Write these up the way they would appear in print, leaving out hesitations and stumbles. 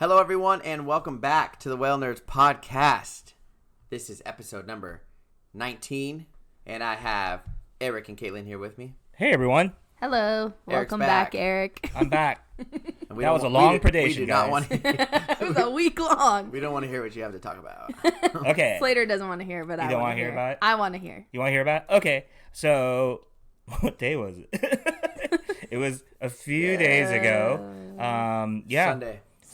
Hello, everyone, and welcome back to the Whalenerds podcast. This is episode number 19, and I have Eric and Katlyn here with me. Hey, everyone. Hello. Welcome back, Eric. I'm back. That was a long predation, we do not want to, It was a week long. We don't want to hear what you have to talk about. Okay. Slater doesn't want to hear, but I don't want want to hear about it? I want to hear. You want to hear about it? Okay. So, what day was it? It was a few days ago.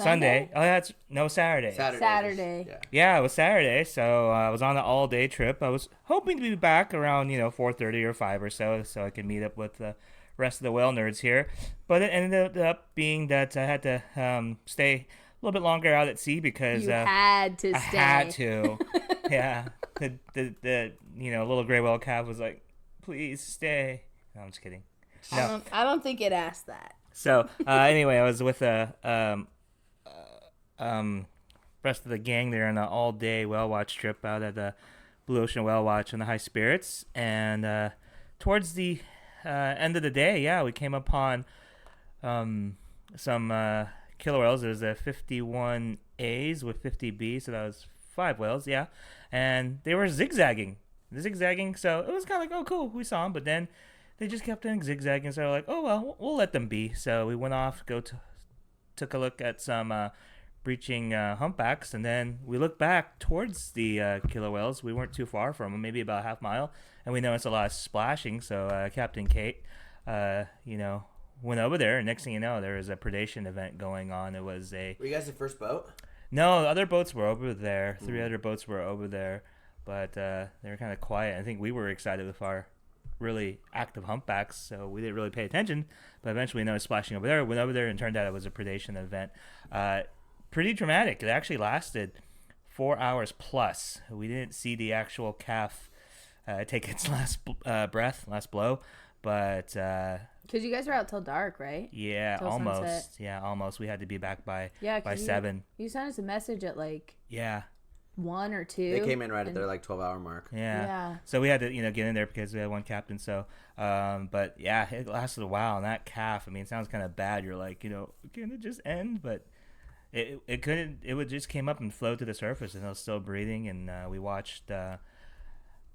Sunday. Oh, that's Saturday. Saturday. Yeah, it was Saturday. So I was on an all-day trip. I was hoping to be back around 4:30 or 5 or so I could meet up with the rest of the Whalenerds here. But it ended up being that I had to stay a little bit longer out at sea because you had to I stay. had to. Yeah. The little gray whale calf was like, "Please stay." No, I'm just kidding. No. I don't think it asked that. So anyway, I was with rest of the gang there on an all-day whale watch trip out at the Blue Ocean Whale Watch on the High Spirits, and towards the end of the day, we came upon some killer whales. There was a 51 A's with 50 B's, so that was 5 whales, and they were zigzagging, so it was kind of like, oh, cool, we saw them, but then they just kept on zigzagging, so we're like, oh, well, we'll let them be. So we went off, took a look at some breaching humpbacks, and then we looked back towards the killer whales. We weren't too far from them, maybe about a half mile, and we noticed a lot of splashing. So Captain Kate, went over there, and next thing you know, there was a predation event going on. It was Were you guys the first boat? No, other boats were over there. 3 other boats were over there, but they were kind of quiet. I think we were excited with our really active humpbacks, so we didn't really pay attention, but eventually we noticed splashing over there, went over there, and turned out it was a predation event. Pretty dramatic. It actually lasted 4 hours plus. We didn't see the actual calf take its last blow, but because you guys were out till dark, right? Yeah, till almost. Sunset. Yeah, almost. We had to be back by 7. You sent us a message at 1 or 2. They came in right at their 12-hour mark. Yeah. So we had to get in there because we had one captain. So but yeah, it lasted a while, and that calf, I mean, it sounds kind of bad. You're like, can it just end? But it couldn't. It would just came up and flowed to the surface, and it was still breathing. And we watched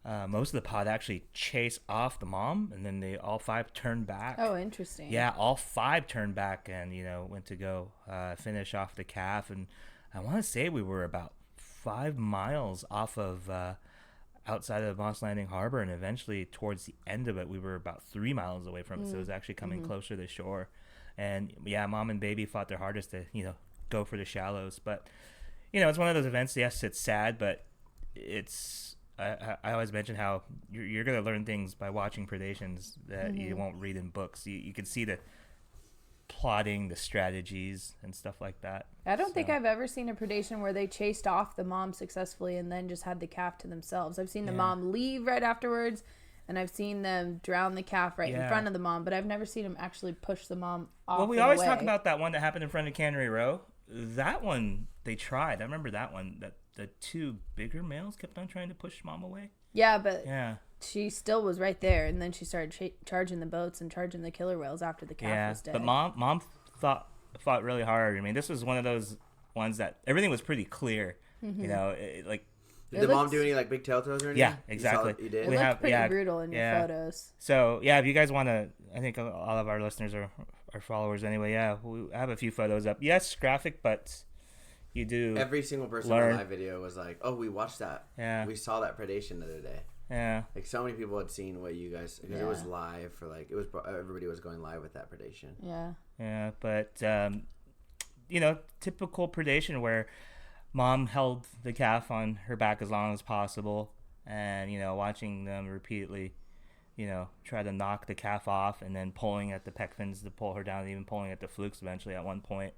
most of the pod actually chase off the mom, and then all 5 turned back. Oh, interesting. Yeah, all 5 turned back and went to go finish off the calf. And I want to say we were about 5 miles off of outside of Moss Landing Harbor, and eventually towards the end of it, we were about 3 miles away from it, so it was actually coming closer to shore. And yeah, mom and baby fought their hardest to go for the shallows, but it's one of those events. Yes, it's sad, but it's I always mention how you're going to learn things by watching predations that you won't read in books. You can see the plotting, the strategies, and stuff like that. I don't think I've ever seen a predation where they chased off the mom successfully and then just had the calf to themselves. I've seen the mom leave right afterwards, and I've seen them drown the calf right in front of the mom, but I've never seen them actually push the mom off. Well, we always talk about that one that happened in front of Cannery Row. That one, they tried. I remember that one, that the 2 bigger males kept on trying to push mom away. Yeah, but she still was right there, and then she started charging the boats and charging the killer whales after the calf was dead. But mom fought really hard. I mean, this was one of those ones that everything was pretty clear. Did the mom do any big telltales or anything? Yeah, exactly. You did? It looked pretty brutal in your photos. So yeah, if you guys want to, I think all of our listeners are followers anyway. Yeah, we have a few photos up. Yes, graphic, but you do. Every single person in my video was like, "Oh, we watched that. Yeah, we saw that predation the other day." Yeah, so many people had seen what you guys, because it was live for everybody was going live with that predation. Yeah, but typical predation where mom held the calf on her back as long as possible, and watching them repeatedly try to knock the calf off, and then pulling at the pec fins to pull her down, and even pulling at the flukes eventually at one point.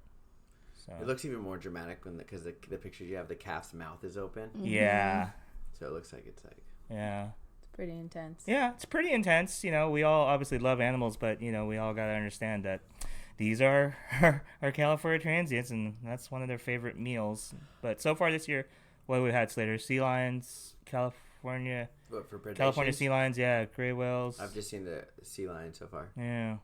So it looks even more dramatic because the pictures you have, the calf's mouth is open. Yeah. So it looks like it's yeah. It's pretty intense. Yeah, it's pretty intense. We all obviously love animals, but we all got to understand that these are our California transients, and that's one of their favorite meals. But so far this year, what we had, Slater, sea lions, California. What, for predations? California sea lions, gray whales. I've just seen the sea lion so far. Yeah,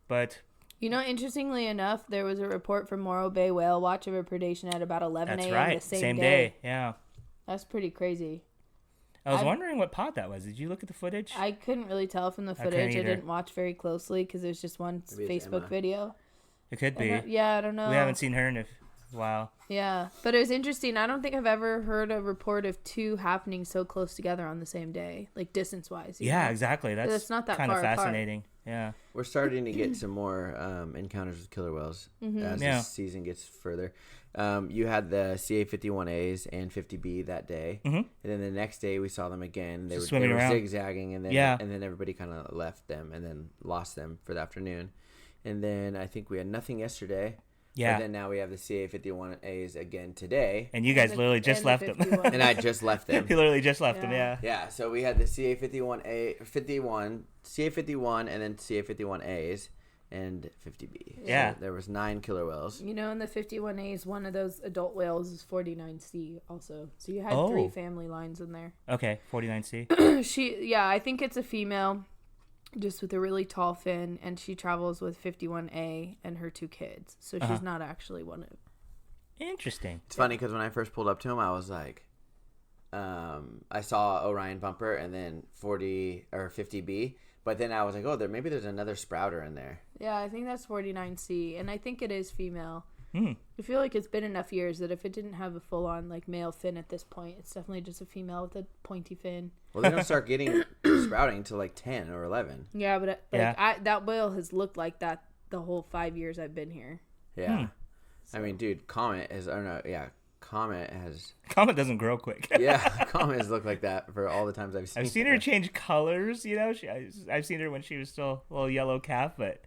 but You know, interestingly enough, there was a report from Monterey Bay Whale Watch of a predation at about 11 That's a.m. right. the same day. Yeah. That's pretty crazy. I was wondering what pod that was. Did you look at the footage? I couldn't really tell from the footage. I didn't watch very closely because it was just one Facebook video. It could be. I don't know. We haven't seen her in a while. Yeah, but it was interesting. I don't think I've ever heard a report of two happening so close together on the same day, like distance-wise. Yeah, exactly. That's not that kind of far fascinating. apart. Yeah. We're starting to get some more encounters with killer whales as the season gets further. You had the CA51As and 50B that day, and then the next day we saw them again. They were zigzagging, and then everybody kind of left them and then lost them for the afternoon. And then I think we had nothing yesterday. Yeah. And then now we have the CA51As again today. And you guys literally just left them. And I just left them. You literally just left them, yeah. Yeah, so we had the CA51, CA51, and then CA51As and 50B. Yeah. So there was 9 killer whales. You know, in the 51As, one of those adult whales is 49C also. So you had 3 family lines in there. Okay, 49C. I think it's a female. Just with a really tall fin, and she travels with 51A and her 2 kids. So she's not actually one of... Interesting. It's funny because when I first pulled up to him, I was like, I saw Orion bumper and then 40 or 50B, but then I was like, maybe there's another sprouter in there. Yeah, I think that's 49C, and I think it is female. I feel like it's been enough years that if it didn't have a full-on like male fin at this point, it's definitely just a female with a pointy fin. Well, they don't start getting sprouting until like 10 or 11. Yeah, but that whale has looked like that the whole 5 years I've been here. Yeah. So. I mean, dude, Comet doesn't grow quick. Yeah, Comet has looked like that for all the times I've seen her. I've seen her change colors, you know. I've seen her when she was still a little yellow calf, but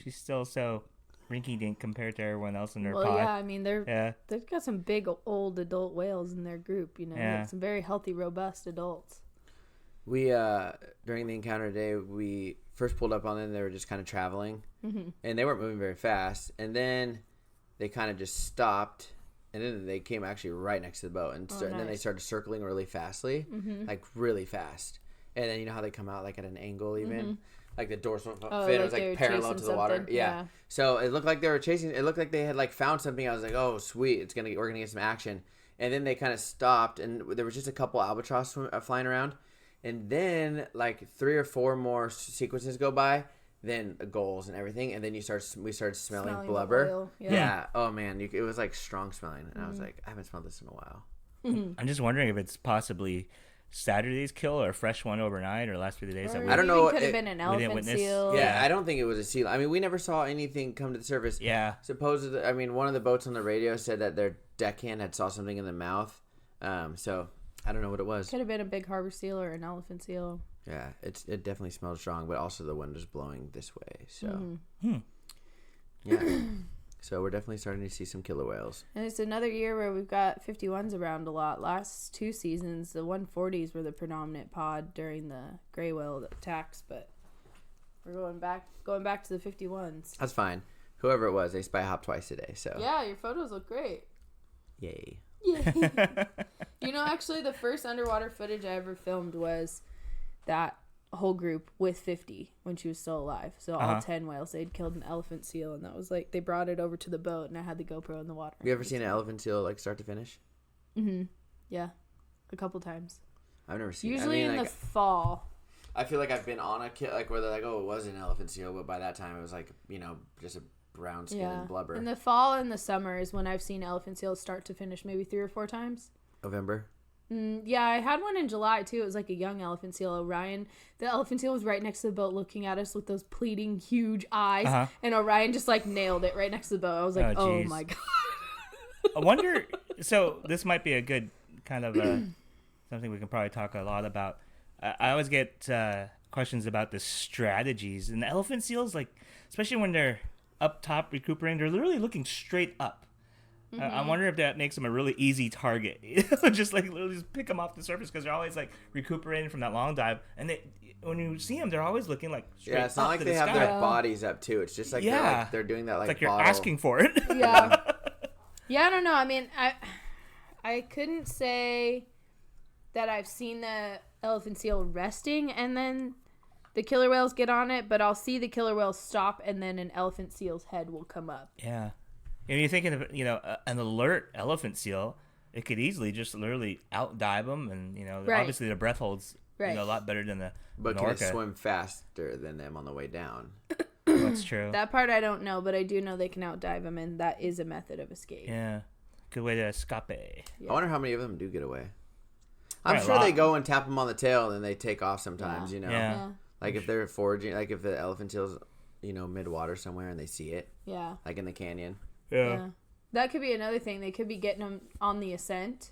she's still so rinky-dink compared to everyone else in their pod. Yeah, I mean, they've got some big old adult whales in their group, you know, like some very healthy, robust adults. We, during the encounter today, we first pulled up on them. They were just kind of traveling, and they weren't moving very fast. And then they kind of just stopped, and then they came actually right next to the boat. And, and then they started circling really fastly, like really fast. And then you know how they come out like at an angle even? Like the dorsal fin was like parallel to the water. Yeah. So it looked like they were chasing. It looked like they had like found something. I was like, oh, sweet. We're going to get some action. And then they kind of stopped, and there was just a couple albatross flying around. And then like 3 or 4 more sequences go by, then gulls and everything, and then we started smelling blubber. Yeah. Oh man, it was like strong smelling, and I was like, I haven't smelled this in a while. I'm just wondering if it's possibly Saturday's kill or a fresh one overnight or last few days. I don't know. It could have been an elephant seal. Yeah, I don't think it was a seal. I mean, we never saw anything come to the surface. Yeah. Supposedly, I mean, one of the boats on the radio said that their deckhand had saw something in the mouth. So I don't know what it was. Could have been a big harbor seal or an elephant seal. Yeah, it definitely smelled strong, but also the wind was blowing this way. So yeah. So we're definitely starting to see some killer whales. And it's another year where we've got 51s around a lot. Last 2 seasons, the 140s were the predominant pod during the gray whale attacks, but we're going back to the 51s. That's fine. Whoever it was, they spy hopped twice today. So yeah, your photos look great. Yay. You know, actually, the first underwater footage I ever filmed was that whole group with 50 when she was still alive. So all 10 whales. They'd killed an elephant seal, and that was like they brought it over to the boat, and I had the GoPro in the water. You ever seen an elephant seal like start to finish? Yeah, a couple times. I've never seen. Usually in the fall. I feel like I've been on a kill like where they're like, oh, it was an elephant seal, but by that time it was like, you know, just a brown skin and blubber. In the fall and the summer is when I've seen elephant seals start to finish, maybe 3 or 4 times. November. Yeah, I had one in July too. It was like a young elephant seal. Orion, the elephant seal was right next to the boat looking at us with those pleading huge eyes, and Orion just like nailed it right next to the boat. I was like, oh my god. I wonder, so this might be a good kind of something we can probably talk a lot about. I always get questions about the strategies, and the elephant seals, like especially when they're up top recuperating, they're literally looking straight up. I wonder if that makes them a really easy target. Just like literally just pick them off the surface because they're always like recuperating from that long dive, and when you see them, they're always looking like straight up. Yeah, it's not like they have their bodies up too. It's just like they're doing that like it's like you're asking for it. Yeah, I don't know. I mean, I couldn't say that I've seen the elephant seal resting and then the killer whales get on it, but I'll see the killer whales stop, and then an elephant seal's head will come up. Yeah. And you're thinking of, an alert elephant seal, it could easily just literally outdive them, and, obviously their breath holds a lot better than the But orca. can it swim faster than them on the way down? That's true. That part I don't know, but I do know they can outdive them, and that is a method of escape. Yeah. Good way to escape. Yeah. I wonder how many of them do get away. I'm Probably sure a lot. they go and tap them on the tail, and then they take off sometimes, Yeah. Like if they're foraging, like if the elephant seal's, mid-water somewhere and they see it. Yeah. Like in the canyon. Yeah. That could be another thing. They could be getting them on the ascent.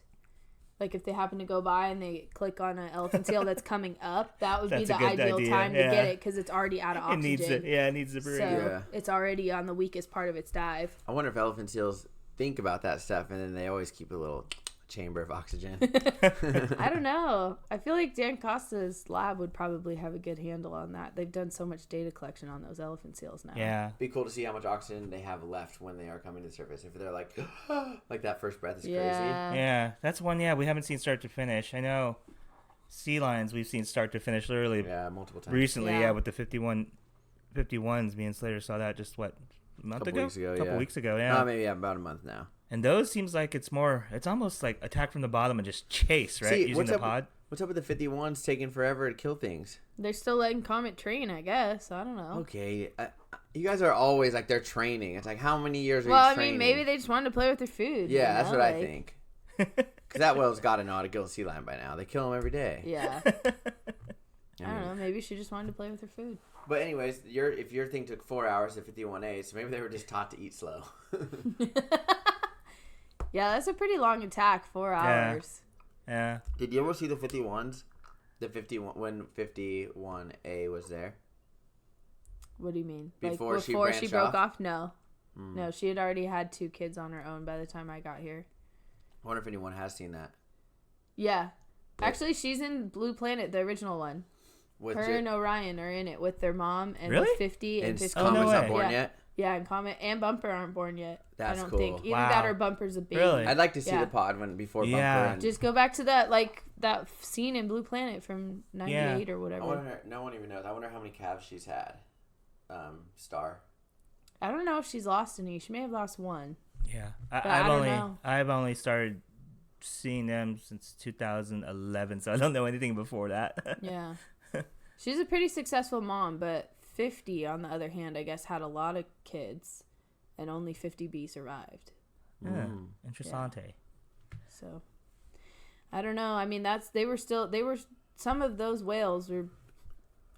Like if they happen to go by and they click on an elephant seal that's coming up, that would be That's the a good ideal idea. time to get it because it's already out of oxygen. It needs to breathe. So it's already on the weakest part of its dive. I wonder if elephant seals think about that stuff, and then they always keep a little chamber of oxygen. I don't know. I feel like Dan Costa's lab would probably have a good handle on that. They've done so much data collection on those elephant seals now. Yeah. Be cool to see how much oxygen they have left when they are coming to the surface. If they're like, like that first breath is crazy. Yeah, that's one. Yeah, we haven't seen start to finish. I know sea lions we've seen start to finish literally. Yeah, multiple times. Recently, with the 51s. Me and Slater saw that just a month ago? Couple weeks ago, yeah. Maybe about a month now. And those seems like it's almost like attack from the bottom and just chase, right? See, Using the pod. What's up with the 51s taking forever to kill things? They're still letting Comet train, I guess. I don't know. Okay, you guys are always like they're training. It's like how many years are you Well, training? I mean, maybe they just wanted to play with their food. Yeah, that's what I think. Because that whale's got to know how to kill a sea lion by now. They kill them every day. Yeah. I don't know. Maybe she just wanted to play with her food. But anyways, if your thing took 4 hours to 51A, so maybe they were just taught to eat slow. Yeah, that's a pretty long attack. 4 hours. Yeah. Did you ever see the 51s? The 51 when 51A was there. What do you mean? Before she broke off? No. No, she had already had 2 kids on her own by the time I got here. I wonder if anyone has seen that. Yeah. Actually, she's in Blue Planet, the original one. With her and Orion are in it with their mom and Really? with 50 and 50. Comet's not born yet? Yeah, and Comet and Bumper aren't born yet. That's I don't cool. think. Either that or Bumper's a baby. Really? I'd like to see the pod before Bumper. And just go back to that scene in Blue Planet from 98 or whatever. I wonder, no one even knows. I wonder how many calves she's had. Star. I don't know if she's lost any. She may have lost one. Yeah. know. I've only started seeing them since 2011, so I don't know anything before that. Yeah. She's a pretty successful mom, but 50, on the other hand, I guess, had a lot of kids, and only 50B survived. Yeah. Interessante. Yeah. So, I don't know. I mean, some of those whales were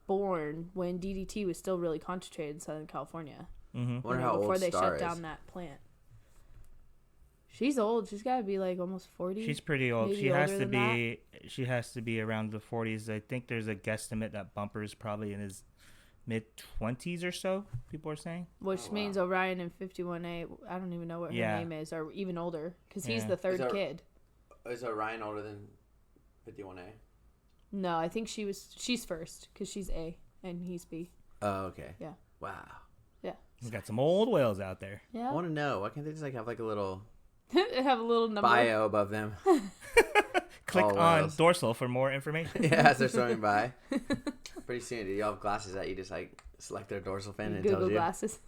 born when DDT was still really concentrated in Southern California. Mm-hmm. Wonder how old before they Star shut down that plant. She's old. She's got to be like almost 40. She's pretty old. Maybe She has older to than be. She has to be around the 40s. I think there's a guesstimate that Bumper is probably in his mid-20s or so. People are saying. Which means Orion and 51A. I don't even know what her name is, or even older, because he's the third kid. Is Orion older than 51A? No, I think she's first because she's A and he's B. Oh, okay. Yeah. Wow. Yeah. We got some old whales out there. Yeah. I want to know. Why can't they just have like a little have a little number bio above them? Click on dorsal for more information. Yeah, as they're swimming by. Pretty soon, do you all have glasses that you just like select their dorsal fin and it tells you? Glasses.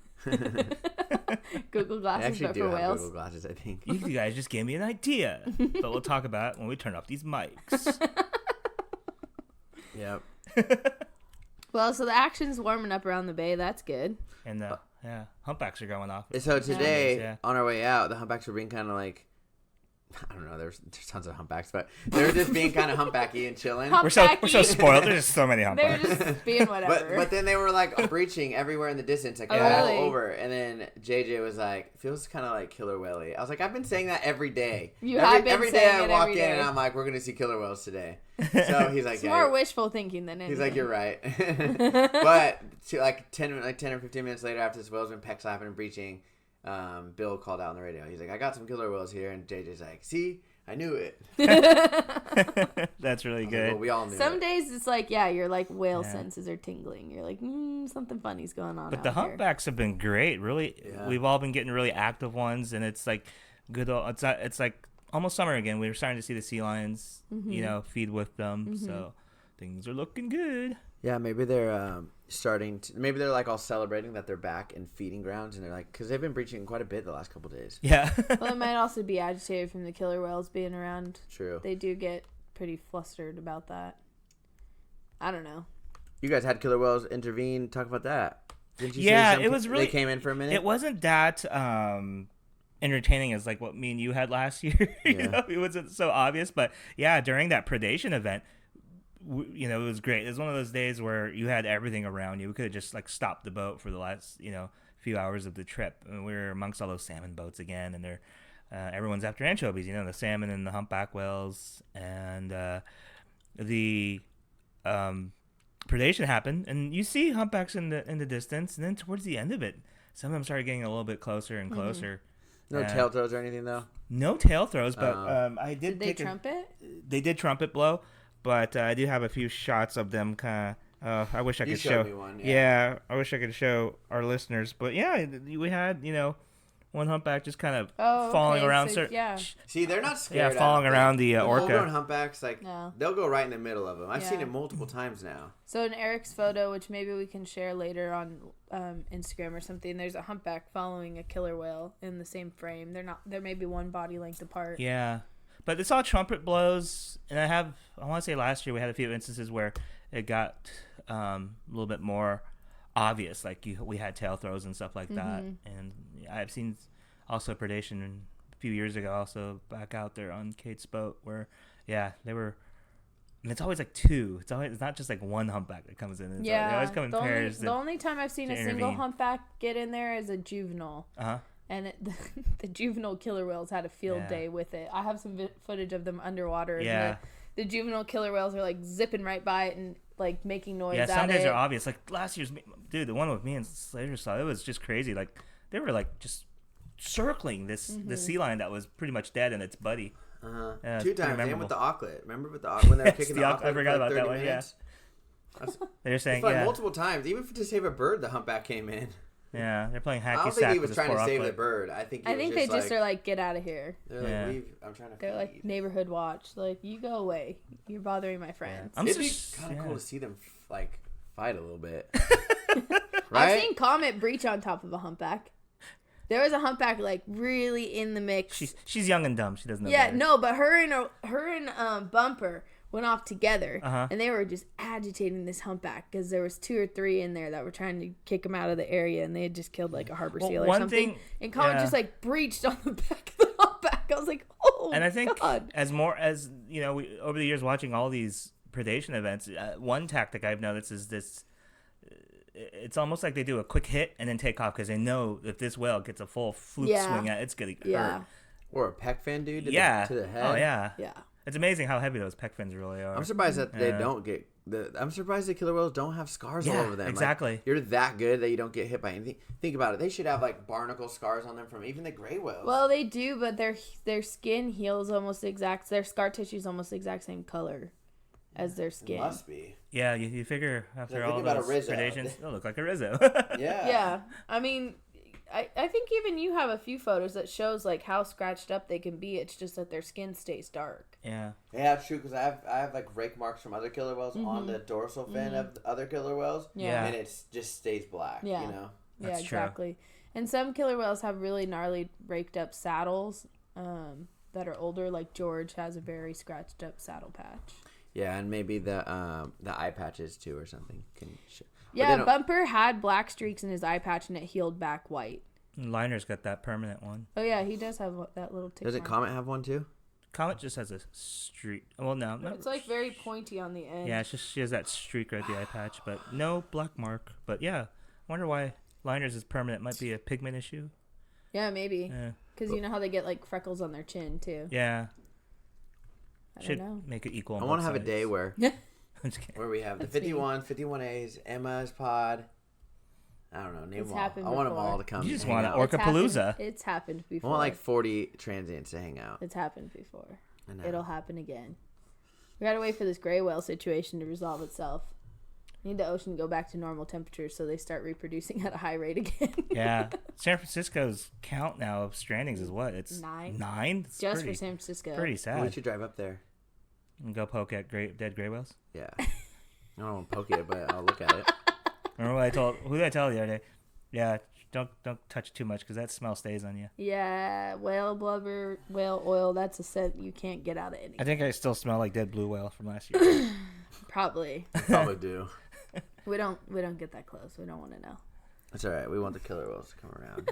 Google I glasses, actually but do for have whales. Google glasses, I think. You guys just gave me an idea, but we'll talk about it when we turn off these mics. Yep. Well, so the action's warming up around the bay. That's good. And humpbacks are going off. So today, on our way out, the humpbacks were being kind of like, I don't know, there's tons of humpbacks, but they were just being kind of humpbacky and chilling. We're so spoiled. There's just so many humpbacks. They're just being whatever. But then they were like breaching everywhere in the distance, like all over. And then JJ was like, feels kind of like killer whale-y. I was like, I've been saying that every day. Every day I walk in and I'm like, we're gonna see killer whales today. So he's like, it's more wishful thinking than anything. He's like, you're right. But like 10 or 15 minutes later, after this whale's been peck slapping and breaching, Bill called out on the radio. He's like, I got some killer whales here, and JJ's like, see, I knew it. That's really good. Like, well, we all knew Some it. days it's like, your like whale senses are tingling. You're like, something funny's going on. But the humpbacks have been great. Really, we've all been getting really active ones, and it's like good. It's like almost summer again. We're starting to see the sea lions, feed with them. So things are looking good. Yeah, maybe they're starting to. Maybe they're like all celebrating that they're back in feeding grounds, and they're like, because they've been breaching quite a bit the last couple of days. Yeah. Well, it might also be agitated from the killer whales being around. True. They do get pretty flustered about that. I don't know. You guys had killer whales intervene. Talk about that. Didn't you Yeah, say it was really. They came in for a minute. It wasn't that entertaining as like what me and you had last year. You know, it wasn't so obvious, but yeah, during that predation event, you know, it was great. It was one of those days where you had everything around you. We could have just like stopped the boat for the last, you know, few hours of the trip. And we were amongst all those salmon boats again, and they're everyone's after anchovies. You know, the salmon and the humpback whales, and the predation happened, and you see humpbacks in the distance, and then towards the end of it, some of them started getting a little bit closer and closer. No tail throws or anything though. No tail throws, but I did. Did they trumpet? They did trumpet blow. But I do have a few shots of them kind of. I wish I could show. Me one, yeah, I wish I could show our listeners. But yeah, we had one humpback just kind of falling around. So, yeah. See, they're not scared. Yeah, falling around the orca. Full-grown humpbacks, they'll go right in the middle of them. I've seen it multiple times now. So in Eric's photo, which maybe we can share later on Instagram or something, there's a humpback following a killer whale in the same frame. They're maybe one body length apart. Yeah. But it's all trumpet blows, and I want to say last year we had a few instances where it got a little bit more obvious, like we had tail throws and stuff like that. And I've seen also predation a few years ago, also back out there on Kate's boat, where they were. And it's always like two. It's not just like one humpback that comes in. They always come in pairs. The only time I've seen a single humpback get in there is a juvenile. And the juvenile killer whales had a field day with it. I have some footage of them underwater. Yeah. And the juvenile killer whales are like zipping right by it and like making noise at it. Yeah, some days are obvious. Like last year's, dude, the one with me and Slater saw, it was just crazy. Like they were like just circling the sea lion that was pretty much dead and its buddy. 2 times, and with the auklet. Remember with the when they were kicking the auklet? I forgot about that one. Minutes? Yeah. They're saying multiple times, even to save a bird, the humpback came in. Yeah, they're playing hacky sack. I don't think he was trying to save the bird. I think they just are like, get out of here. They're like, I'm trying to. They're like neighborhood watch. Like, you go away. You're bothering my friends. Yeah. It'd be kind of cool to see them like fight a little bit. Right? I've seen Comet breach on top of a humpback. There was a humpback like really in the mix. She's young and dumb. She doesn't know. Yeah, better. no, but her and Bumper went off together, and they were just agitating this humpback because there was 2 or 3 in there that were trying to kick him out of the area, and they had just killed like a harbor seal or something. And Comet just like breached on the back of the humpback. I was like, oh, and I think God. as we over the years watching all these predation events, one tactic I've noticed is this. It's almost like they do a quick hit and then take off because they know if this whale gets a full fluke swing at it, it's gonna hurt. Or a peck fin, dude. To the head. Oh yeah. Yeah. It's amazing how heavy those peck fins really are. I'm surprised that they don't get. I'm surprised the killer whales don't have scars all over them. Exactly. Like, you're that good that you don't get hit by anything. Think about it. They should have like barnacle scars on them from even the gray whales. Well, they do, but their skin heals almost exact. Their scar tissue is almost the exact same color as their skin. It must be. Yeah, you figure after all those predations, they'll look like a Rizzo. Yeah. Yeah. I mean, I think even you have a few photos that shows like how scratched up they can be. It's just that their skin stays dark. Yeah. Yeah, it's true because I have like rake marks from other killer whales on the dorsal fin of the other killer whales. Yeah. And it just stays black. Yeah. You know. That's exactly. True. And some killer whales have really gnarly raked up saddles that are older. Like George has a very scratched up saddle patch. Yeah, and maybe the eye patches too or something. Yeah, Bumper had black streaks in his eye patch and it healed back white. Liner's got that permanent one. Oh yeah, he does have that little tick. Does it Comet have one too? Comet just has a streak. Well, no. It's like very pointy on the end. Yeah, it's just she has that streak right at the eye patch, but no black mark. But yeah, I wonder why Liner's is permanent. Might be a pigment issue. Yeah, maybe. Because you know how they get like freckles on their chin too. Yeah. Should know. Make it equal. I want to have a day where we have the 51As, Emma's pod. I don't know. Name them all. I want them all to come. You just want an Orca-palooza. It's happened before. I want like 40 transients to hang out. It's happened before. It'll happen again. We gotta wait for this gray whale situation to resolve itself. We need the ocean to go back to normal temperatures so they start reproducing at a high rate again. Yeah. San Francisco's count now of strandings is what? It's 9. 9? It's just for San Francisco. Pretty sad. Why don't you drive up there? And go poke at dead gray whales? Yeah. I don't want to poke it, but I'll look at it. Remember who did I tell the other day? Yeah, don't touch too much because that smell stays on you. Yeah, whale blubber, whale oil, that's a scent you can't get out of anything. I think I still smell like dead blue whale from last year. Probably. Probably do. We don't get that close. We don't want to know. That's all right. We want the killer whales to come around.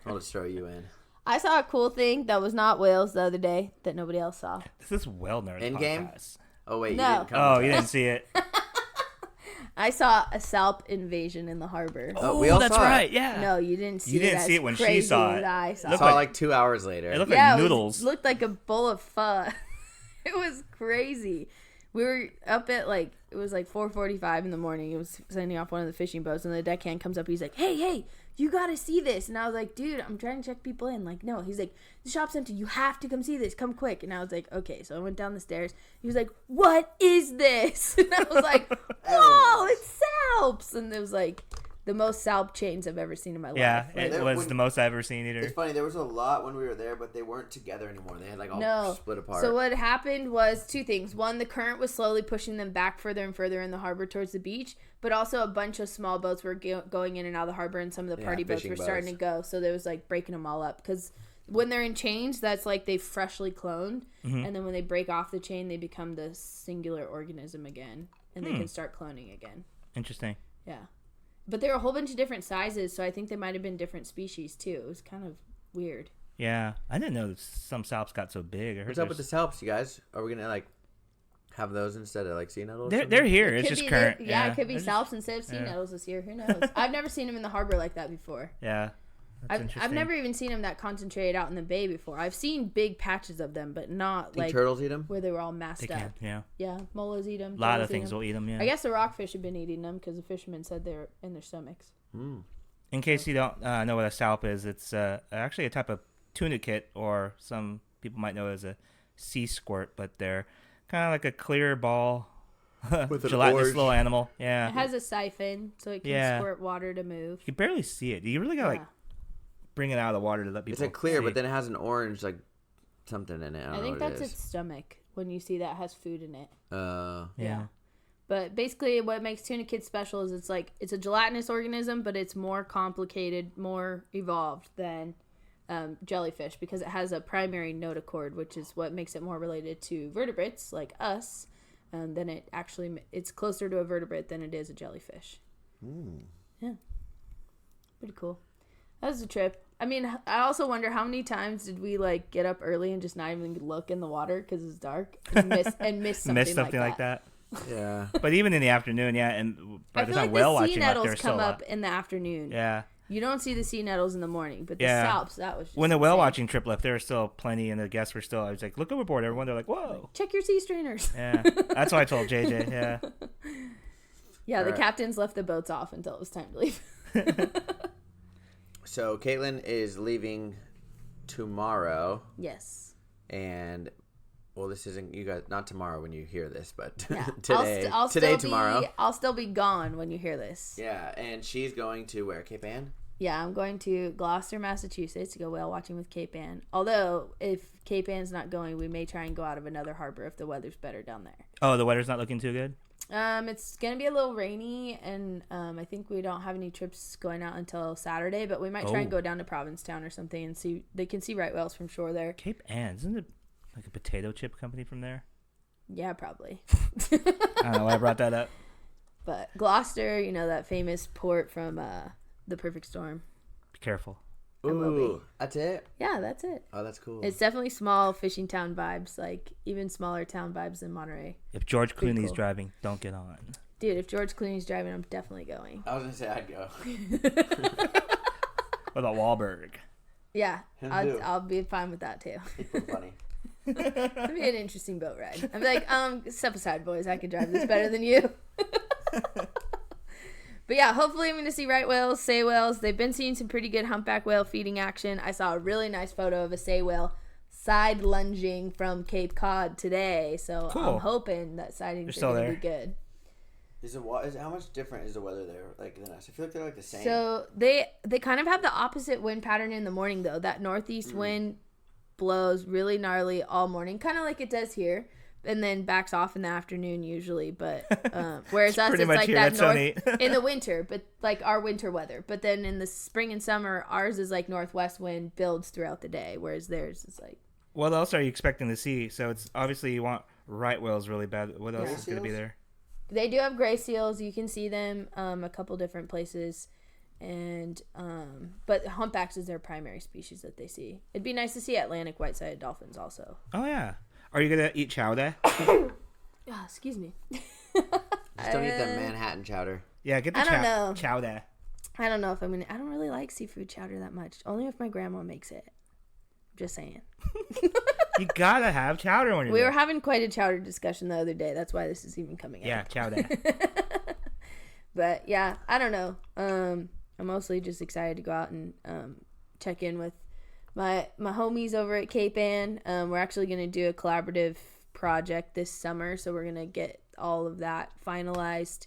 I'll just throw you in. I saw a cool thing that was not whales the other day that nobody else saw. This is Whalenerds In-game? podcast. Oh, wait. No. You didn't come. Oh, you didn't see it. I saw a salp invasion in the harbor. Oh, we all that's saw it. right. Yeah. No, you didn't see it. You didn't see it when she saw it. I saw I it. saw it like 2 hours later. It looked Yeah, like noodles. It looked like a bowl of pho. It was crazy. We were up at it was like 4:45 in the morning. It was sending off one of the fishing boats, and the deckhand comes up. He's like, hey, you got to see this. And I was like, dude, I'm trying to check people in. Like, no. He's like, the shop's empty. You have to come see this. Come quick. And I was like, okay. So I went down the stairs. He was like, what is this? And I was like, whoa, it's salps. And it was like the most salp chains I've ever seen in my life. Yeah, Like, it was the most I've ever seen either. It's funny. There was a lot when we were there, but they weren't together anymore. They had like all No. split apart. So what happened was two things. One, the current was slowly pushing them back further and further in the harbor towards the beach, but also a bunch of small boats were going in and out of the harbor, and some of the party boats fishing were starting to go. So there was like breaking them all up because when they're in chains, that's like they freshly cloned, and then when they break off the chain, they become the singular organism again, and they can start cloning again. Interesting. Yeah. But there were a whole bunch of different sizes, so I think they might have been different species too. It was kind of weird. Yeah, I didn't know that some salps got so big. I heard What's up with the salps, you guys? Are we gonna have those instead of sea nettles? They're here. It's Could just be current. it could be They're salps instead of sea nettles this year. Who knows? I've never seen them in the harbor like that before. Yeah. That's I've never even seen them that concentrated out in the bay before. I've seen big patches of them, but not Think like turtles eat them? where they were all massed They up. can, yeah. Yeah, molas eat them. A lot of things will eat them, yeah. I guess the rockfish have been eating them because the fishermen said they're in their stomachs. In case you don't know what a salp is, it's actually a type of tunicate, or some people might know it as a sea squirt, but they're kind of like a clear ball, With an gelatinous orange. little animal. Yeah. It has a siphon, so it can squirt water to move. You can barely see it. You really gotta bring it out of the water to let people It's a clear, see. but then it has an orange something in it. I I don't think know what that's it is. its stomach. When you see that has food in it. Yeah. But basically, what makes tunicates special is it's a gelatinous organism, but it's more complicated, more evolved than jellyfish because it has a primary notochord, which is what makes it more related to vertebrates like us. Then it's closer to a vertebrate than it is a jellyfish. Yeah, pretty cool. That was a trip. I mean, I also wonder how many times did we get up early and just not even look in the water because it's dark and miss something like that. Yeah. But even in the afternoon, and by I the feel time like whale the sea watching, nettles they're still come up. up in the afternoon. Yeah. You don't see the sea nettles in the morning, but the Yeah. salps, that was just When the whale insane. watching trip left, there were still plenty, and the guests were still. I was like, "Look overboard, everyone!" They're like, "Whoa!" Check your sea strainers. Yeah, that's what I told JJ. Yeah, Yeah, the Right. captains left the boats off until it was time to leave. So Katlyn is leaving tomorrow, Yes. and this isn't you guys not tomorrow when you hear this, but Yeah. today, I'll today, still tomorrow. I'll still be gone when you hear this. Yeah, and she's going to where? Cape Ann? Yeah, I'm going to Gloucester, Massachusetts to go whale watching with Cape Ann. Although, if Cape Ann's not going, we may try and go out of another harbor if the weather's better down there. Oh, the weather's not looking too good. It's gonna be a little rainy, and I think we don't have any trips going out until Saturday. But we might try and go down to Provincetown or something and see. They can see right whales from shore there. Cape Ann, isn't it like a potato chip company from there? Yeah, probably. I don't know why I brought that up. But Gloucester, that famous port from The Perfect Storm. Be careful. Ooh, that's it? Yeah, that's it. Oh, that's cool. It's definitely small fishing town vibes, even smaller town vibes than Monterey. If George Pretty Clooney's cool. driving, don't get on. Dude, if George Clooney's driving, I'm definitely going. I was going to say I'd go. Or the Wahlberg. Yeah, Him too. I'll be fine with that too. It's pretty funny. It'd be an interesting boat ride. I'd be like, step aside, boys. I can drive this better than you. But yeah, hopefully I'm going to see right whales, sei whales. They've been seeing some pretty good humpback whale feeding action. I saw a really nice photo of a sei whale side lunging from Cape Cod today. So Cool. I'm hoping that sightings are going to be good. How much different is the weather there than us? I feel like they're the same. So they kind of have the opposite wind pattern in the morning, though. That northeast wind blows really gnarly all morning, kind of like it does here. and then backs off in the afternoon usually. But whereas us, pretty it's much like here that at sunny. in the winter, but like our winter weather. But then in the spring and summer, ours is like northwest wind builds throughout the day, whereas theirs is like. What else are you expecting to see? So it's obviously you want right whales really bad. What else Yeah. is going to be there? They do have gray seals. You can see them a couple different places. And but humpbacks is their primary species that they see. It'd be nice to see Atlantic white-sided dolphins also. Oh yeah. Are you gonna eat chowder? Excuse me. Just don't eat that Manhattan chowder. Yeah, get the I don't know. chowder. I don't know if I'm gonna. I don't really like seafood chowder that much. Only if my grandma makes it. Just saying. You gotta have chowder when you're We there. were having quite a chowder discussion the other day. That's why this is even coming Yeah, out. chowder. But yeah, I don't know. I'm mostly just excited to go out and check in with my homies over at Cape Ann. We're actually going to do a collaborative project this summer, so we're going to get all of that finalized,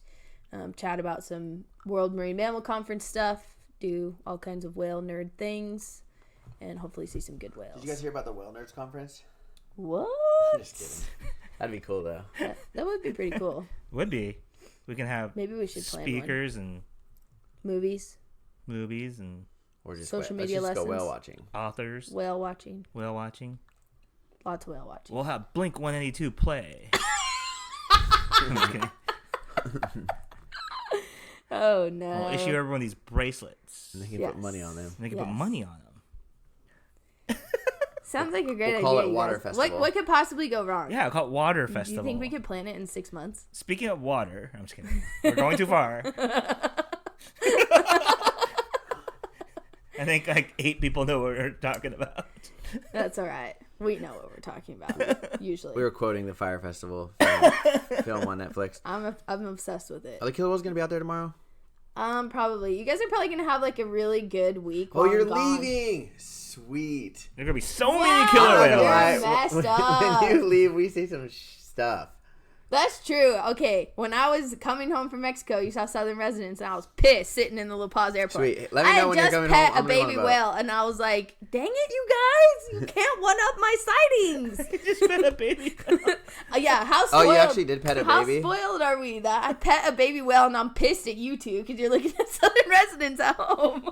chat about some World Marine Mammal Conference stuff, do all kinds of whale nerd things, and hopefully see some good whales. Did you guys hear about the Whalenerds conference? What? Just kidding. That'd be cool though. That would be pretty cool. Would be. We can have Maybe we should plan speakers and movies, movies and Or just social let's media just lessons, go whale watching. authors. whale watching, Whale watching. lots of whale watching. We'll have Blink 182 play. I'm just kidding. Oh no! We'll issue everyone these bracelets. And they can Yes. put money on them. And they can Yes. put money on them. Sounds like a great We'll call idea. it you Water guys. Festival. What could possibly go wrong? Yeah, call it Water Do Festival. you think we could plan it in 6 months? Speaking of water, I'm just kidding. We're going too far. I think like 8 people know what we're talking about. That's all right. We know what we're talking about usually. We were quoting the Fire Festival film on Netflix. I'm obsessed with it. Are the killer whales gonna be out there tomorrow? Probably. You guys are probably gonna have like a really good week. Oh, while you're I'm gone. leaving. Sweet. There are gonna be so many Wow, killer you're whales. right. messed up. When you leave, we see some stuff. That's true. Okay, when I was coming home from Mexico, you saw Southern Residents, and I was pissed sitting in the La Paz airport. Sweet. Let me know when you're coming I home. had just pet I'm a gonna go on baby a boat. whale, and I was like, "Dang it, you guys! You can't one up my sightings." Just pet a baby. Yeah, how spoiled? Oh, you actually did pet a How baby? spoiled are we that I pet a baby whale and I'm pissed at you two because you're looking at Southern Residents at home?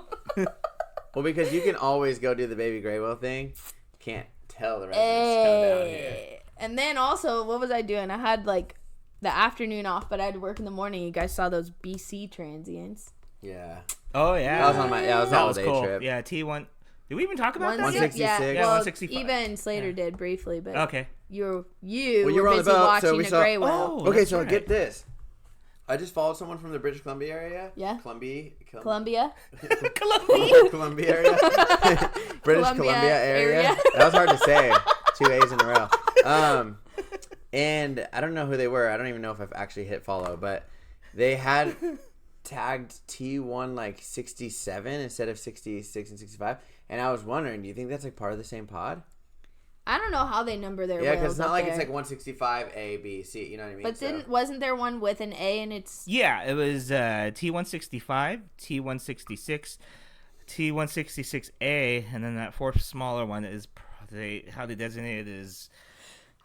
Well, because you can always go do the baby gray whale thing. Can't tell the residents to come down here. And then also, what was I doing? I had like the afternoon off, but I had to work in the morning. You guys saw those BC transients. Yeah. Oh yeah, That was on my that was that all was day cool. trip. Yeah, T1. Did we even talk about that? 166. Yeah, Yeah, well, 165. even Slater Yeah. did briefly, but Okay. you Well, you were were on the busy boat, watching so we a saw- gray whale. Oh, Okay, that's so right. get this. I just followed someone from the British Columbia area. Yeah. Columbia Columbia. Columbia area. British Columbia area. That was hard to say. 2 A's in a row. And I don't know who they were. I don't even know if I've actually hit follow, but they had tagged T1 like 67 instead of 66 and 65. And I was wondering, do you think that's like part of the same pod? I don't know how they number their Yeah, whales because it's not up like there. it's like 165 A, B, C. You know what I mean? But wasn't there one with an A and it's Yeah, it was T165, T166, T166A, and then that fourth smaller one is how they designate it is,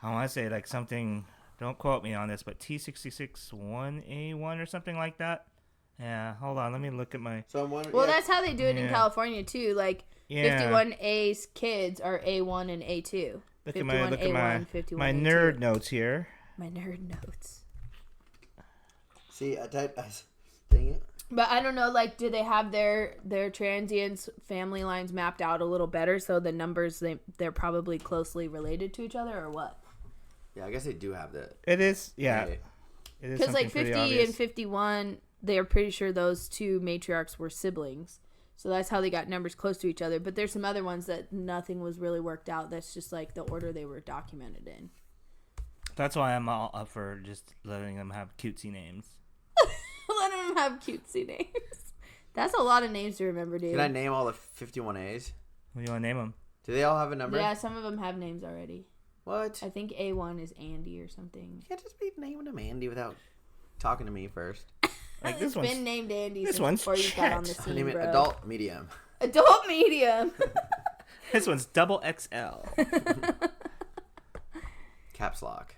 I want to say like something, don't quote me on this, but T661A1 or something like that. Yeah, hold on, let me look at my... So I'm wondering. well, that's how they do it in Yeah. California too. Like Yeah. 51A's kids are A1 and A2. Look at my 51A1, my 51A2. nerd notes here. My nerd notes. See, I typed. Dang it. But I don't know, like, do they have their transients family lines mapped out a little better so the numbers, they're probably closely related to each other or what? Yeah, I guess they do have that. It is, yeah. Right. It is Because, like, something 50 pretty obvious. and 51, they're pretty sure those two matriarchs were siblings. So that's how they got numbers close to each other. But there's some other ones that nothing was really worked out. That's just, like, the order they were documented in. That's why I'm all up for just letting them have cutesy names. Let them have cutesy names. That's a lot of names to remember, dude. Can I name all the 51As? What do you want to name them? Do they all have a number? Yeah, some of them have names already. What? I think A1 is Andy or something. You can't just be naming them Andy without talking to me first. Like It's this one's been named Andy this since one's before you got on the Chet. scene, Name it bro. adult medium. Adult medium. this one's double XL. Caps lock.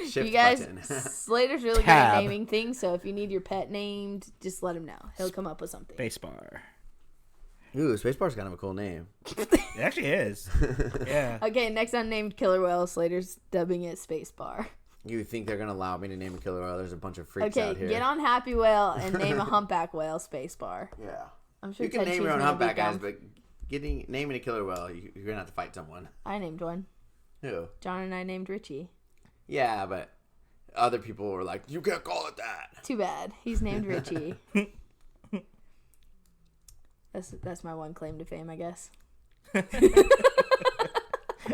Shift You guys, button. Slater's really good at naming things, so if you need your pet named, just let him know. He'll come up with something. Spacebar. Ooh, Spacebar's kind of a cool name. It actually is. Yeah. Okay, next unnamed killer whale, Slater's dubbing it Spacebar. You think they're gonna allow me to name a killer whale? There's a bunch of freaks out here. Okay, get on Happy Whale and name a humpback whale Spacebar. Yeah. I'm sure You can Ted name your own Cheeseman would be humpback guys, down. but naming a killer whale, you're gonna have to fight someone. I named one. Who? John and I named Richie. Yeah, but other people were like, you can't call it that. Too bad. He's named Richie. That's my one claim to fame, I guess. Have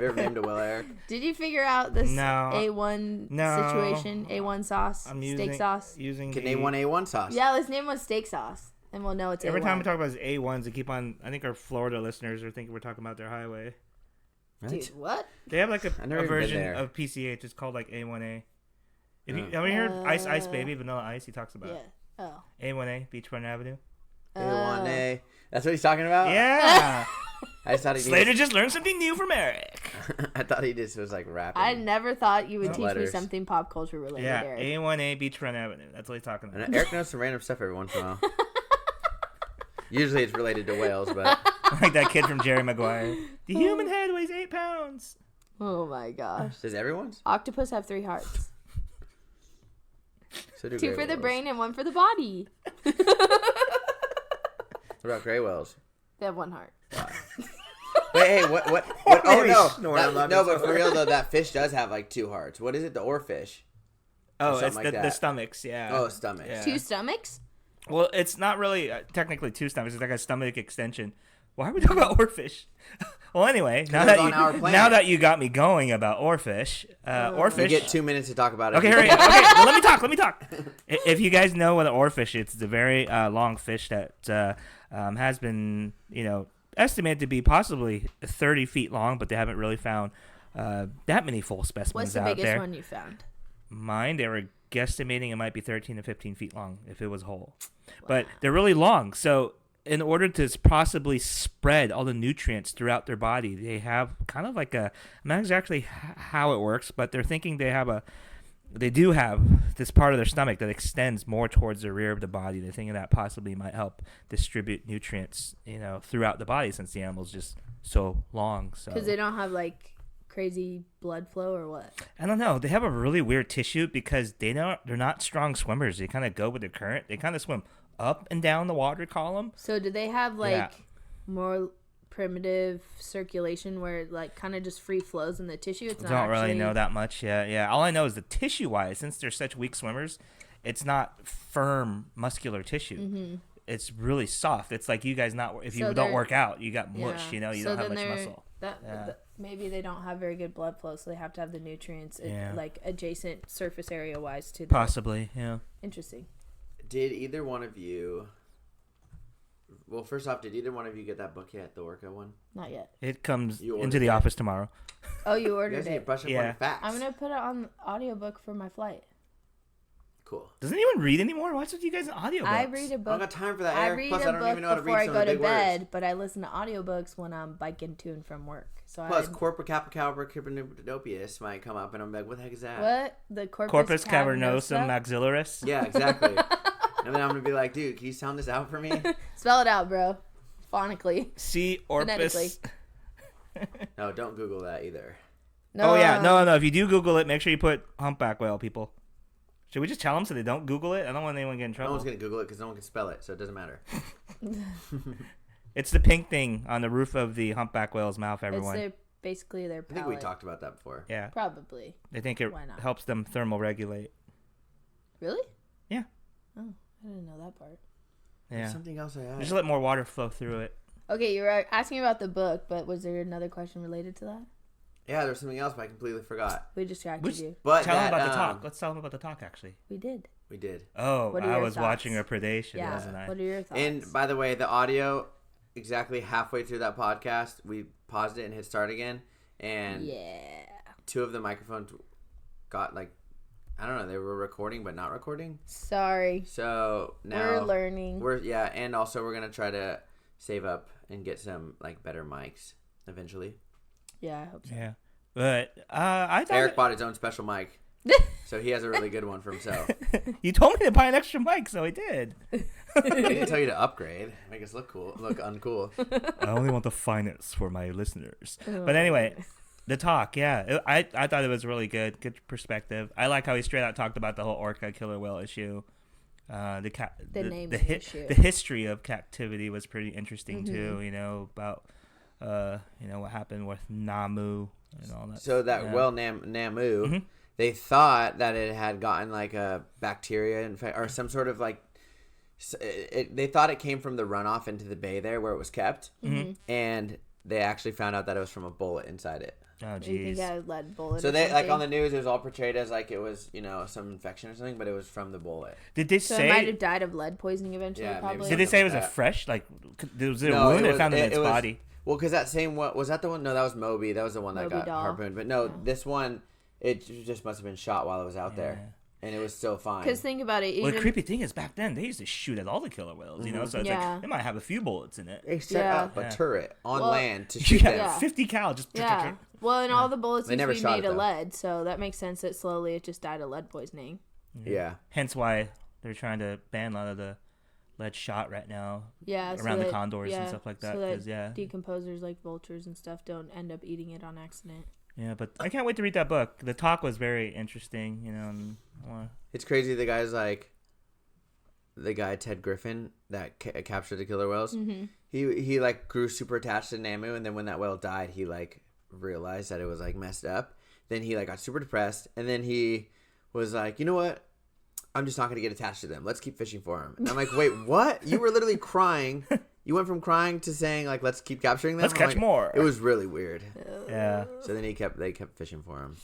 you ever named a whale, Eric? Did you figure out this No. A1 situation? A1 sauce? Steak sauce? Using Can name one A1 sauce. Yeah, let's name one steak sauce. And we'll know it's Every A1. time we talk about A1s, they keep on. I think our Florida listeners are thinking we're talking about their highway. What? Dude, what? They have like a I've never even been version there. of PCH. It's called like A1A. If you Oh. have you heard Ice Baby Vanilla Ice? He talks about Yeah. Oh. A1A Beachfront Avenue. A1A. That's what he's talking about? Yeah. I just thought he Slater just learned something new from Eric. I thought he just was like rapping. I never thought you would teach me Letters. something pop culture related, Yeah, Eric. A1A Beachfront Avenue. That's what he's talking about. And Eric knows some random stuff every once in a while. Usually it's related to whales, but Like that kid from Jerry Maguire. The human head weighs 8 pounds. Oh my gosh. does everyone's? Octopus have 3 hearts. So do 2 gray for the whales. brain and 1 for the body. What about gray whales? They have 1 heart. Wait, hey, what? Oh no, Snoring on no, but for real though, that fish does have like 2 hearts. What is it? The oarfish? Oh, something it's like the that. stomachs, yeah. Oh, stomach. Yeah. 2 stomachs? Well, it's not really technically 2 stomachs. It's like a stomach extension. Why are we talking about oarfish? Well, anyway, now it's on our planet. that you got me going about oarfish, oarfish. You get 2 minutes to talk about it. Okay, hurry. Okay, well, let me talk. If you guys know what an oarfish is, it's a very long fish that has been, estimated to be possibly 30 feet long, but they haven't really found that many full specimens What's the out biggest there. one you found? Mine, they were guesstimating it might be 13 to 15 feet long if it was whole. But they're really long, so in order to possibly spread all the nutrients throughout their body, they have kind of like I'm not exactly how it works, but they're thinking they do have this part of their stomach that extends more towards the rear of the body. They're thinking that possibly might help distribute nutrients, throughohout the body since the animal's just so long. So Because they don't have like crazy blood flow or what? I don't know. They have a really weird tissue because they're not strong swimmers. They kind of go with the current. They kind of swim up and down the water column. So do they have like more primitive circulation where it like kind of just free flows in the tissue? It's I not don't really actually- know that much. Yeah. All I know is the tissue-wise, since they're such weak swimmers, it's not firm muscular tissue. Mm-hmm. It's really soft. It's like you guys if you So don't they're- work out, you got mush. You So don't have then much muscle. Maybe they don't have very good blood flow, so they have to have the nutrients Yeah. like adjacent surface area wise to the Possibly, yeah. Interesting. Did either one of you? Well, first off, did either one of you get that book yet, the Orca one? Not yet. It comes You into ordered the it? office tomorrow. Oh, you You guys ordered need to it. brush up on Yeah. your facts. I'm gonna put it on audiobook for my flight. Cool. Does anyone read anymore? What's with you guys in audiobooks? I read a I don't book. got time for that, I Eric. read Plus, a I don't even know how to book before read I some go of the to big bed, words. but I listen to audiobooks when I'm biking to and from work. So Plus, I corpus cavernopius might come up, and I'm like, what the heck is that? what the Corpus cavernosum maxillaris. Yeah, exactly. And then I'm gonna be like, dude, can you sound this out for me? Spell it out, bro. Phonically. C. Orpus. Phonetically. No, don't Google that either. No. Oh yeah, no. If you do Google it, make sure you put humpback whale, people. Should we just tell them so they don't Google it? I don't want anyone to get in No trouble. one's gonna Google it because no one can spell it, so it doesn't matter. It's the pink thing on the roof of the humpback whale's mouth. Everyone. It's basically their I palate. think we talked about that before. Yeah, Probably. they think it Why not? helps them thermoregulate. Really? Yeah. Oh, I didn't know that part. Yeah, There's something else I had. just let more water flow through it. Okay, you were asking about the book, but was there another question related to that? Yeah, there's something else, but I completely forgot. We distracted Which- you. But Tell them that, about the talk. Let's tell them about the talk. Actually. We did. We did. Oh, What are I your was thoughts? watching a predation, Yeah. wasn't I? What are your thoughts? And by the way, the audio, exactly halfway through that podcast, we paused it and hit start again, and yeah. 2 of the microphones got like, I don't know, they were recording but not recording. Sorry. So now We're learning. and also we're gonna try to save up and get some like better mics eventually. Yeah, I hope so. Yeah. But I thought Eric bought his own special mic, so he has a really good one for himself. You told me to buy an extra mic, so I did. I didn't tell you to upgrade, make us look uncool. I only want the finest for my listeners. But anyway, the talk, yeah, I thought it was really good perspective. I like how he straight out talked about the whole orca killer whale issue. The history of captivity was pretty interesting too. You know about what happened with Namu and all that. So that whale Namu, they thought that it had gotten like a bacteria or some sort of like. They thought it came from the runoff into the bay there where it was kept, and they actually found out that it was from a bullet inside it. Oh, geez. Yeah, lead bullet. So they like on the news, it was all portrayed as like it was some infection or something, but it was from the bullet. Did they so say it might have died of lead poisoning eventually? Yeah, probably. Did they say it was a fresh was it a wound? They found it in its body. Well, because that same one was that the one? No, that was Moby. That was the one that got harpooned. But no, this one it just must have been shot while it was out there. And it was still fine. Because think about it. Well, the creepy thing is back then they used to shoot at all the killer whales, so it's like it might have a few bullets in it. They set up a turret on land to shoot them. 50 cal just. Yeah. Well, and all the bullets used to be made of though. lead, so that makes sense that slowly it just died of lead poisoning. Yeah. Hence why they're trying to ban a lot of the lead shot right now. Yeah. Around the condors and stuff like that. So that decomposers like vultures and stuff don't end up eating it on accident. Yeah, but I can't wait to read that book. The talk was very interesting, And it's crazy. The guy's like, the guy Ted Griffin that captured the killer whales. He like grew super attached to Namu, and then when that whale died, he like realized that it was like messed up. Then he like got super depressed, and then he was like, you know what? I'm just not gonna get attached to them. Let's keep fishing for them. And I'm like, wait, what? You were literally crying. You went from crying to saying like, let's keep capturing them. Let's catch more. It was really weird. Yeah. So then they kept fishing for him.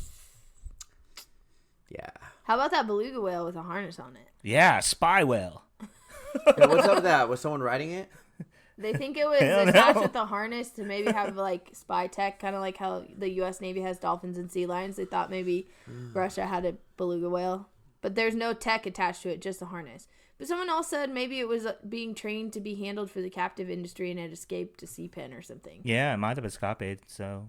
Yeah. How about that beluga whale with a harness on it? Yeah, spy whale. Yeah, what's up with that? Was someone riding it? They think it was attached with a harness to maybe have like spy tech, kind of like how the U.S. Navy has dolphins and sea lions. They thought maybe Russia had a beluga whale, but there's no tech attached to it, just a harness. But someone else said maybe it was being trained to be handled for the captive industry and it escaped to sea pen or something. Yeah, it might have escaped, so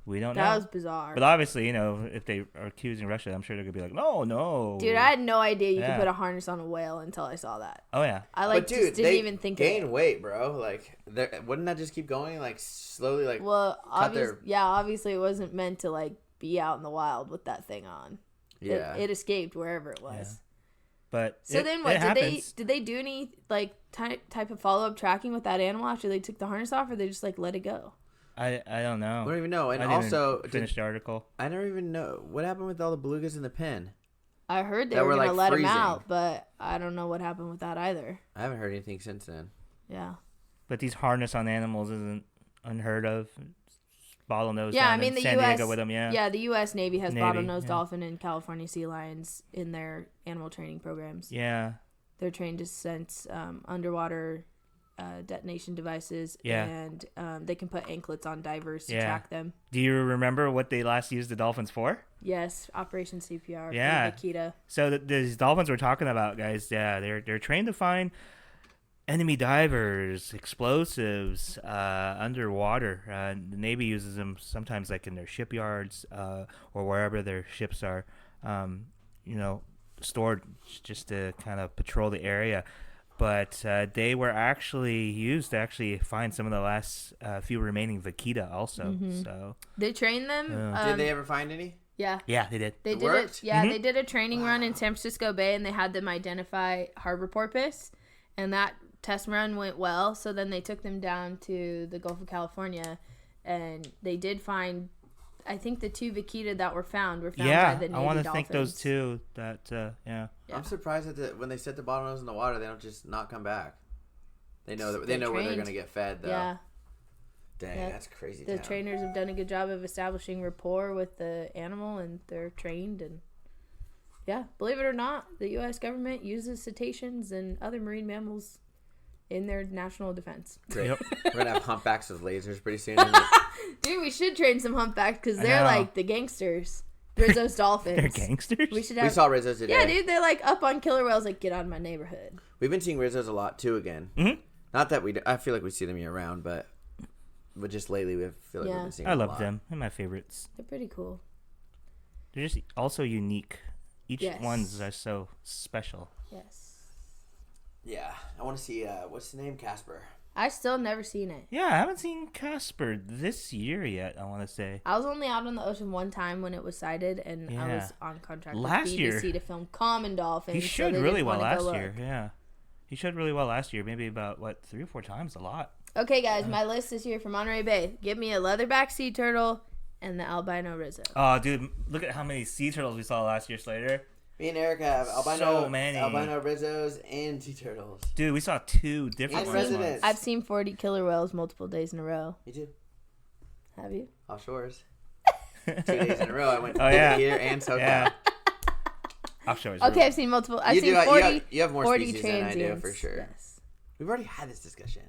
we don't know. That was bizarre. But obviously, if they are accusing Russia, I'm sure they're going to be like, no. Dude, I had no idea you could put a harness on a whale until I saw that. Oh, yeah. I just didn't even think of it. Gain weight, bro. Like, wouldn't that just keep going? Like, slowly, like, well, obviously it wasn't meant to, like, be out in the wild with that thing on. Yeah. It escaped wherever it was. Yeah. But so then what did they do any like type of follow-up tracking with that animal after they took the harness off, or they just like let it go? I don't know. We don't even know. And I also finished the article. I never even know what happened with all the belugas in the pen. I heard they were gonna like let freezing. them out, but I don't know what happened with that either. I haven't heard anything since then. Yeah. But these harness on animals isn't unheard of. Bottlenose. Yeah, down I mean in the San U.S. Diego with them, Yeah, the U.S. Navy has bottlenose dolphin and California sea lions in their animal training programs. Yeah. They're trained to sense underwater detonation devices, and they can put anklets on divers to track them. Do you remember what they last used the dolphins for? Yes, Operation CPR. Yeah. For Nikita. So these dolphins we're talking about, guys, they're trained to find enemy divers, explosives, underwater. The Navy uses them sometimes like in their shipyards or wherever their ships are, stored just to kind of patrol the area. But they were actually used to actually find some of the last few remaining vaquita also. Mm-hmm. So they trained them. Did they ever find any? Yeah. Yeah, they did. They did it. Yeah, they did a training run in San Francisco Bay, and they had them identify harbor porpoise, and that test run went well. So then they took them down to the Gulf of California, and they did find, I think the two vaquita that were found by the Navy dolphins. I want to think those two. I'm surprised that when they set the bottlenose in the water, they don't just not come back. They know where they're going to get fed, though. Yeah. Dang, that's crazy. The trainers have done a good job of establishing rapport with the animal, and they're trained. And believe it or not, the U.S. government uses cetaceans and other marine mammals in their national defense. Great. Yep. We're going to have humpbacks with lasers pretty soon. Dude, we should train some humpbacks because they're like the gangsters. Rizzo's dolphins. They're gangsters? We saw Rizzo's today. Yeah, dude, they're like up on killer whales, like, get out of my neighborhood. We've been seeing Rizzo's a lot too again. Mm-hmm. Not that I feel like we see them year round, but but just lately we feel like we've been seeing I them a love lot. them. They're my favorites. They're pretty cool. They're just also unique. Each ones are so special. Yes. Yeah, I want to see what's the name, Casper. I still never seen it. Yeah, I haven't seen Casper this year yet, I want to say. I was only out on the ocean one time when it was sighted, and I was on contract last with year, BBC to film common dolphins. He showed really well last year, look. yeah. He showed really well last year, maybe about, 3 or 4 times, a lot. Okay, guys, my list is here for Monterey Bay. Give me a leatherback sea turtle and the albino Rizzo. Oh, dude, look at how many sea turtles we saw last year, Slater. Me and Eric have So many. albino Rizzos and sea turtles. Dude, we saw 2 different ones. I've seen 40 killer whales multiple days in a row. Me too. Have you? Offshores. 2 days in a row. I went here and SoCal. Yeah. Offshores. Okay, I've seen multiple. I've seen 40. You have more 40 species than I do, transients. for sure. Yes. We've already had this discussion.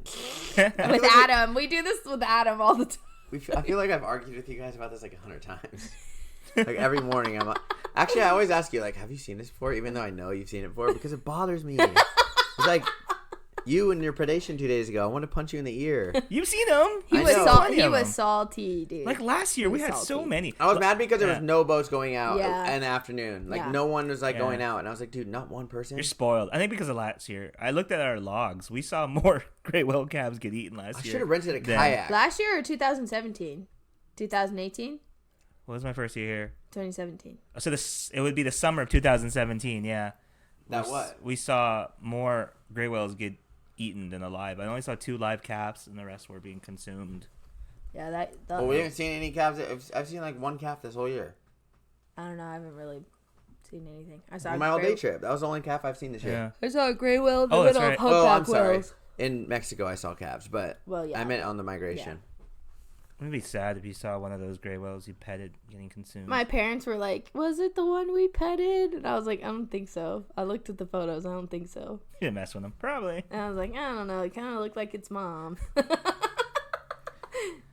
With Adam. We do this with Adam all the time. I feel like I've argued with you guys about this like 100 times. Like every morning I'm actually, I always ask you, like, have you seen this before? Even though I know you've seen it before, because it bothers me. It's like you and your predation 2 days ago. I want to punch you in the ear. You've seen him. He was salty, dude. Like last year, we had so many. I was mad because there was no boats going out Yeah. in the afternoon. Like no one was like going out, and I was like, dude, not one person. You're spoiled. I think because of last year. I looked at our logs. We saw more great whale calves get eaten last year. I should have rented a kayak. Last year or 2017? 2018? What was my first year here? 2017. So it would be the summer of 2017. Yeah. We saw more gray whales get eaten than alive. I only saw 2 live calves, and the rest were being consumed. Yeah, well, we haven't seen any calves. I've seen like 1 calf this whole year. I don't know. I haven't really seen anything. I saw my all-day trip. That was the only calf I've seen this year. I saw a gray whale in the that's middle right. of humpback whales. In Mexico, I saw calves, but I meant on the migration. It would be sad if you saw one of those gray whales you petted getting consumed. My parents were like, was it the one we petted? And I was like, I don't think so. I looked at the photos. I don't think so. You didn't mess with them. Probably. And I was like, I don't know. It kind of looked like its mom.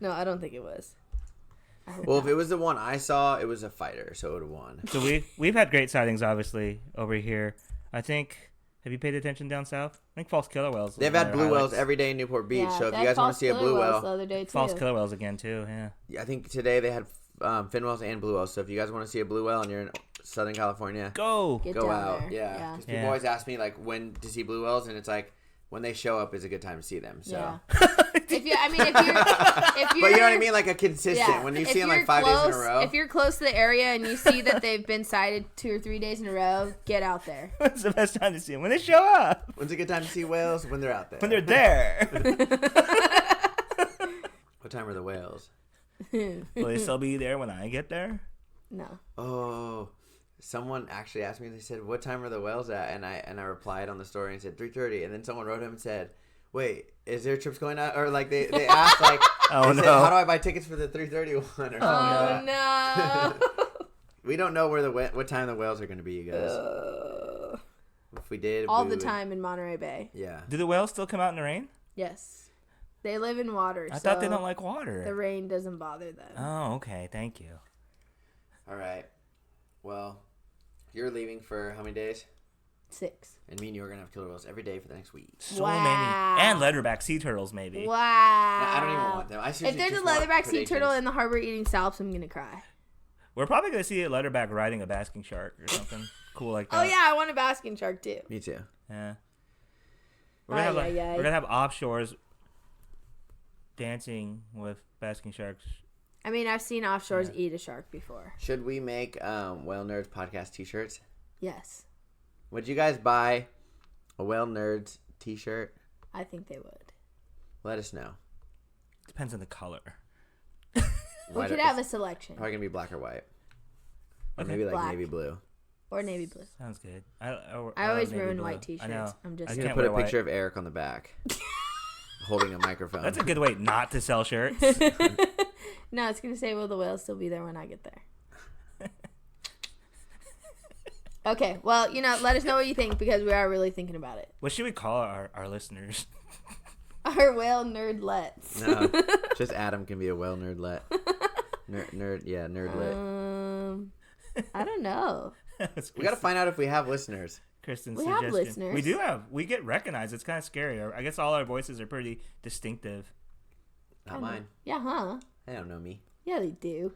No, I don't think it was. Well, if it was the one I saw, it was a fighter, so it would have won. So we've had great sightings, obviously, over here. I think... Have you paid attention down south? I think false killer whales. They've had blue whales every day in Newport Beach. So if you guys want to see a blue whale, the other day too. False killer whales again too. Yeah. I think today they had fin whales and blue whales. So if you guys want to see a blue whale and you're in Southern California, go out. There. Yeah. Because people always ask me like when to see blue whales, and it's like when they show up is a good time to see them. So. Yeah. If you're, but you know what I mean, like a consistent. Yeah. When you see them like 5 days in a row. If you're close to the area and you see that they've been sighted 2 or 3 days in a row, get out there. When's the best time to see them? When they show up. When's a good time to see whales? When they're out there. When they're there. What time are the whales? Will they still be there when I get there? No. Oh. Someone actually asked me. They said, "What time are the whales at?" And I replied on the story and said 3:30. And then someone wrote him and said, "Wait, is there trips going out?" Or like they asked like, "Oh no, said, how do I buy tickets for the 3:30 one?" Or something. Oh no. We don't know what time the whales are going to be, you guys. If we did, all the time in Monterey Bay. Yeah. Do the whales still come out in the rain? Yes. They live in water. I thought they don't like water. The rain doesn't bother them. Oh, okay. Thank you. All right. Well, you're leaving for how many days? 6. And me and you are going to have killer whales every day for the next week. So many. And leatherback sea turtles, maybe. Wow. I don't even want them. If there's a leatherback sea turtle in the harbor eating salps, I'm going to cry. We're probably going to see a leatherback riding a basking shark or something cool like that. Oh, yeah. I want a basking shark, too. Me too. Yeah. We're going to have offshores dancing with basking sharks. I mean, I've seen offshores eat a shark before. Should we make Whalenerds podcast t-shirts? Yes. Would you guys buy a Whalenerds t-shirt? I think they would. Let us know. Depends on the color. We could have a selection. Probably going to be black or white. Or maybe like navy blue. Or navy blue. Sounds good. I always ruin white t-shirts. I know. I'm just going to put a picture of Eric on the back. Holding a microphone. That's a good way not to sell shirts. No, it's going to say, will the whales still be there when I get there? Okay, well, let us know what you think because we are really thinking about it. What should we call our listeners? Our whale nerdlets. No, just Adam can be a whale nerdlet. Nerdlet. I don't know. We got to find out if we have listeners. Kristen's we suggestion. have listeners. We do have. We get recognized. It's kind of scary. I guess all our voices are pretty distinctive. Not mine. Yeah, huh? They don't know me. Yeah, they do.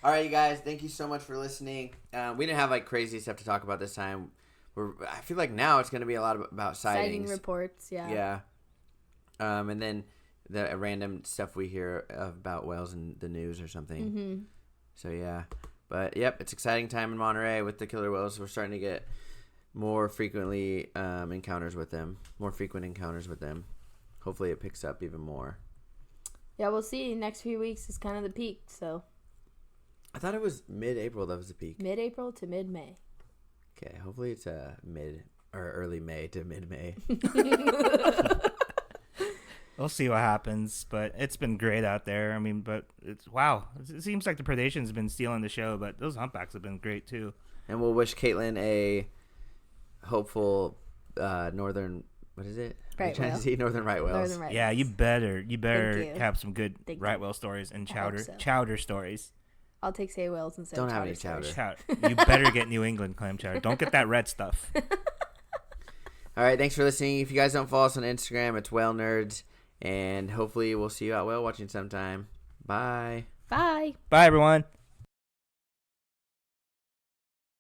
All right, you guys. Thank you so much for listening. We didn't have like crazy stuff to talk about this time. I feel like now it's going to be a lot about sightings. Sighting reports, yeah. Yeah. And then the random stuff we hear about whales in the news or something. Mm-hmm. So, yeah. But, yep, it's exciting time in Monterey with the killer whales. We're starting to get more frequently encounters with them. More frequent encounters with them. Hopefully it picks up even more. Yeah, we'll see. Next few weeks is kind of the peak, so. I thought it was mid-April that was the peak. Mid-April to mid-May. Okay, hopefully it's mid or early May to mid-May. We'll see what happens, but it's been great out there. I mean, but wow. It seems like the Predation's been stealing the show, but those humpbacks have been great too. And we'll wish Katlyn a hopeful northern, what is it? Right whale. Northern right whales. Northern right yeah, whales. you better have some good right whale stories and so. chowder stories. I'll take say whales instead Don't of have any chowder. You better get New England clam chowder. Don't get that red stuff. All right, thanks for listening. If you guys don't follow us on Instagram, it's Whalenerds, and hopefully we'll see you out whale watching sometime. Bye. Bye. Bye, everyone.